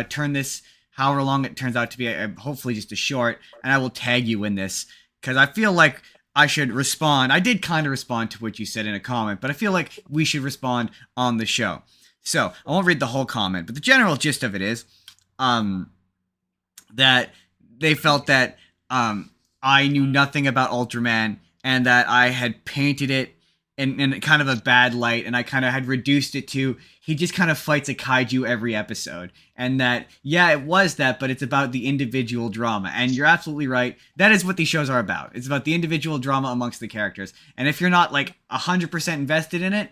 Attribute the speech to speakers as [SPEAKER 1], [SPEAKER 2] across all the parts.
[SPEAKER 1] turn this however long it turns out to be, hopefully just a short, and I will tag you in this because I feel like I should respond. I did kind of respond to what you said in a comment, but I feel like we should respond on the show. So I won't read the whole comment, but the general gist of it is, that they felt that I knew nothing about Ultraman and that I had painted it in kind of a bad light, and I kind of had reduced it to he just kind of fights a kaiju every episode, and that yeah, it was that, but it's about the individual drama. And you're absolutely right. That is what these shows are about. It's about the individual drama amongst the characters. And if you're not like 100% invested in it,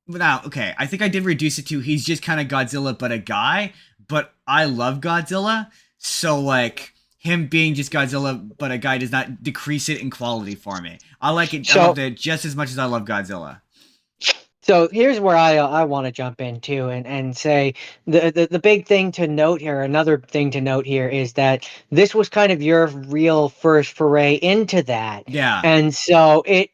[SPEAKER 1] now, okay, I think I did reduce it to he's just kind of Godzilla, but a guy. But I love Godzilla, so like him being just Godzilla, but a guy does not decrease it in quality for me. I like it. I
[SPEAKER 2] So
[SPEAKER 1] loved it just as much as I love Godzilla.
[SPEAKER 2] so here's where I want to jump in too, and say the big thing to note here, another thing to note here is that this was kind of your real first foray into that,
[SPEAKER 1] Yeah,
[SPEAKER 2] and so it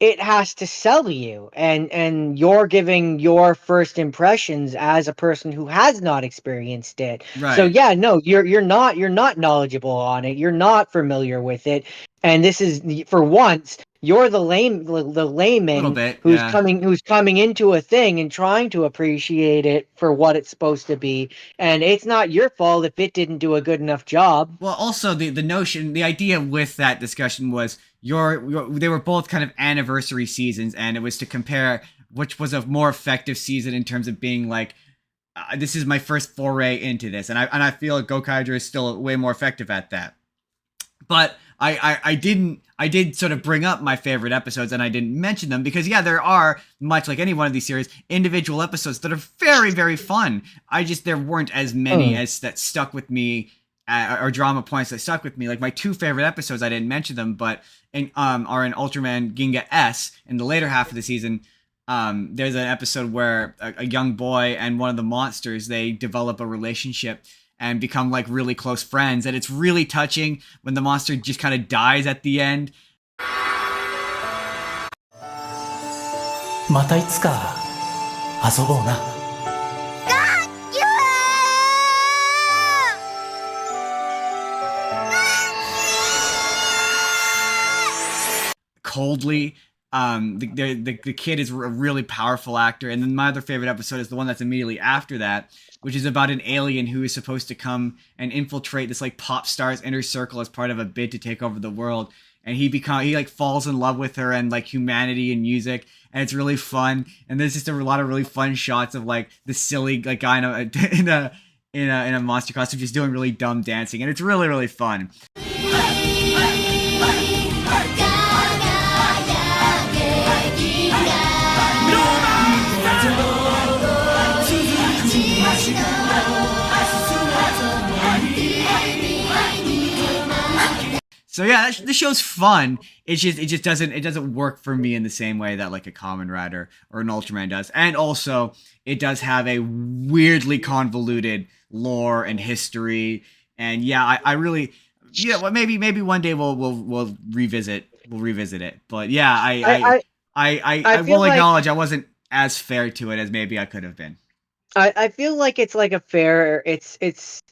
[SPEAKER 2] it has to sell you, and you're giving your first impressions as a person who has not experienced it. So
[SPEAKER 1] right.
[SPEAKER 2] yeah, no, you're not knowledgeable on it, you're not familiar with it, and this is for once you're the
[SPEAKER 1] A little
[SPEAKER 2] layman
[SPEAKER 1] bit,
[SPEAKER 2] who's
[SPEAKER 1] yeah.
[SPEAKER 2] coming into a thing and trying to appreciate it for what it's supposed to be, and it's not your fault if it didn't do a good enough job.
[SPEAKER 1] Well, also the notion, the idea with that discussion was they were both kind of anniversary seasons, and it was to compare which was a more effective season in terms of being like, this is my first foray into this, and I feel like Gokaiger is still way more effective at that. But I did sort of bring up my favorite episodes, and I didn't mention them because yeah, there are, much like any one of these series, individual episodes that are very very fun. I just there weren't as many
[SPEAKER 2] Mm.
[SPEAKER 1] as that stuck with me, or drama points that stuck with me. Like my two favorite episodes, I didn't mention them, but are in Ultraman Ginga S in the later half of the season. There's an episode where a young boy and one of the monsters, they develop a relationship and become like really close friends, and it's really touching when the monster just kind of dies at the end.
[SPEAKER 3] またいつか遊ぼうな。
[SPEAKER 1] Coldly. The kid is a really powerful actor, and then my other favorite episode is the one that's immediately after that, which is about an alien who is supposed to come and infiltrate this like pop star's inner circle as part of a bid to take over the world. And he like falls in love with her and like humanity and music, and it's really fun. And there's just a lot of really fun shots of like the silly like guy in a in a monster costume just doing really dumb dancing, and it's really really fun. So yeah, the show's fun. It just doesn't work for me in the same way that like a Kamen Rider or an Ultraman does. And also, it does have a weirdly convoluted lore and history. And yeah, I really, yeah. Well, maybe one day we'll revisit it. But yeah,
[SPEAKER 2] I
[SPEAKER 1] I
[SPEAKER 2] I feel
[SPEAKER 1] will
[SPEAKER 2] like
[SPEAKER 1] acknowledge I wasn't as fair to it as maybe I could have been.
[SPEAKER 2] I feel like it's like a fair it's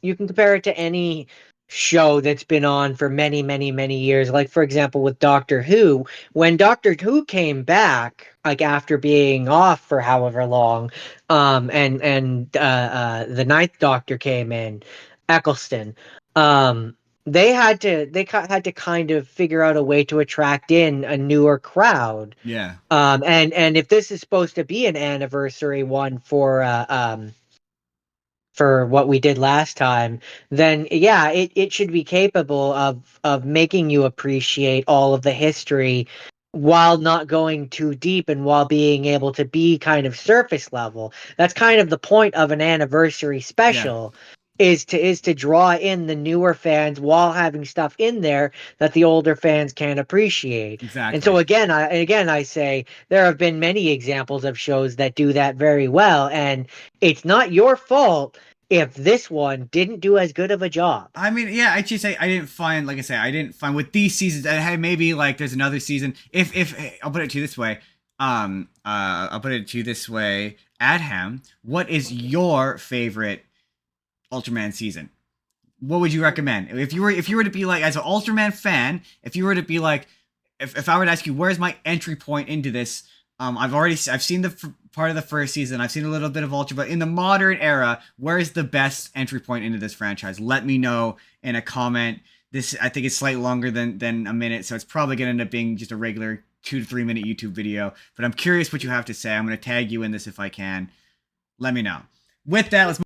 [SPEAKER 2] you can compare it to any show that's been on for many many many years, like for example with Doctor Who. When Doctor Who came back, like after being off for however long, and the ninth Doctor came in, Eccleston. um had to kind of figure out a way to attract in a newer crowd.
[SPEAKER 1] Yeah,
[SPEAKER 2] And if this is supposed to be an anniversary one for what we did last time, then yeah, it should be capable of making you appreciate all of the history while not going too deep and while being able to be kind of surface level. That's kind of the point of an anniversary
[SPEAKER 1] yeah,
[SPEAKER 2] special, is to draw in the newer fans while having stuff in there that the older fans can appreciate. And so
[SPEAKER 1] exactly.
[SPEAKER 2] again I say there have been many examples of shows that do that very well, and it's not your fault if this one didn't do as good of a job.
[SPEAKER 1] I mean, yeah, I just say I didn't find, like I say, I didn't find with these seasons. And hey, maybe like there's another season. If I'll put it to you this way, I'll put it to you this way, Adham, what is your favorite Ultraman season? What would you recommend if you were to be like, as an Ultraman fan, if you were to be like, if I were to ask you where's my entry point into this, I've seen the part of the first season, I've seen a little bit of Ultra, but in the modern era, where is the best entry point into this franchise? Let me know in a comment. This, I think, is slightly longer than a minute, so it's probably gonna end up being just a regular 2 to 3 minute YouTube video. But I'm curious what you have to say. I'm gonna tag you in this if I can. Let me know. With that, let's